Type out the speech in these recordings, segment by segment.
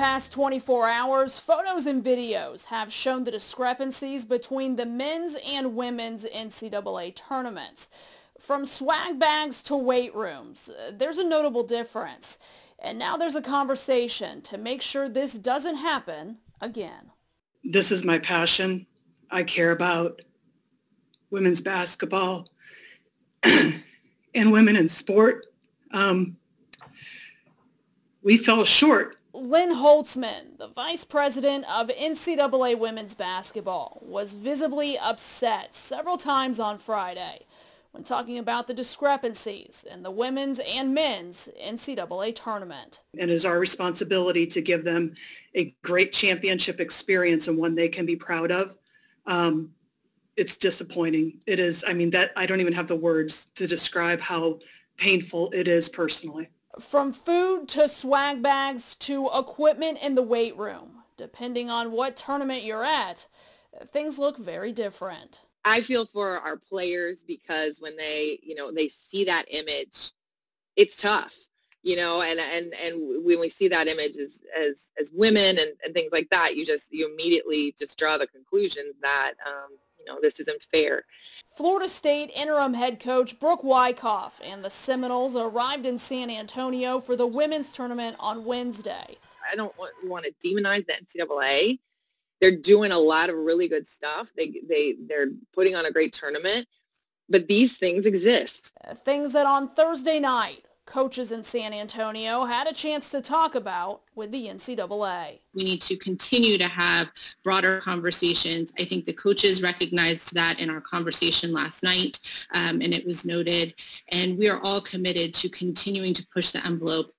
past 24 hours, photos and videos have shown the discrepancies between the men's and women's NCAA tournaments. From swag bags to weight rooms, there's a notable difference. And now there's a conversation to make sure this doesn't happen again. This is my passion. I care about women's basketball and women in sport. We fell short. Lynn Holzman, the vice president of NCAA women's basketball, was visibly upset several times on Friday when talking about the discrepancies in the women's and men's NCAA tournament. It is our responsibility to give them a great championship experience and one they can be proud of. It's disappointing. It is, I don't even have the words to describe how painful it is personally. From food to swag bags to equipment in the weight room, depending on what tournament you're at, things look very different. I feel for our players because when they see that image, it's tough, and when we see that image as women and things like that, you immediately just draw the conclusion that, this isn't fair. Florida State interim head coach Brooke Wykoff and the Seminoles arrived in San Antonio for the women's tournament on Wednesday. I don't want to demonize the NCAA. They're doing a lot of really good stuff. They're putting on a great tournament, but these things exist. Things that on Thursday night, coaches in San Antonio had a chance to talk about with the NCAA. We need to continue to have broader conversations. I think the coaches recognized that in our conversation last night, and it was noted. And we are all committed to continuing to push the envelope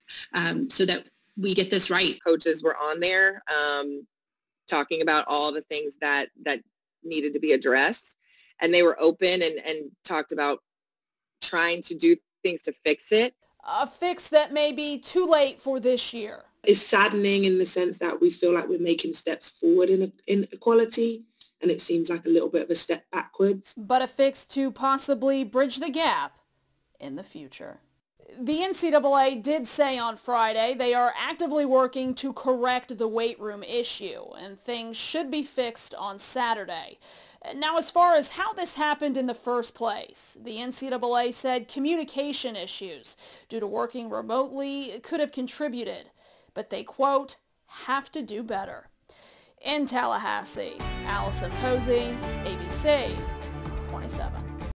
so that we get this right. Coaches were on there talking about all the things that needed to be addressed, and they were open and talked about trying to do things to fix it. A fix that may be too late for this year. It's saddening in the sense that we feel like we're making steps forward in equality, and it seems like a little bit of a step backwards. But a fix to possibly bridge the gap in the future. The NCAA did say on Friday they are actively working to correct the weight room issue, and things should be fixed on Saturday. Now, as far as how this happened in the first place, the NCAA said communication issues due to working remotely could have contributed, but they, quote, have to do better. In Tallahassee, Allison Posey, ABC 27.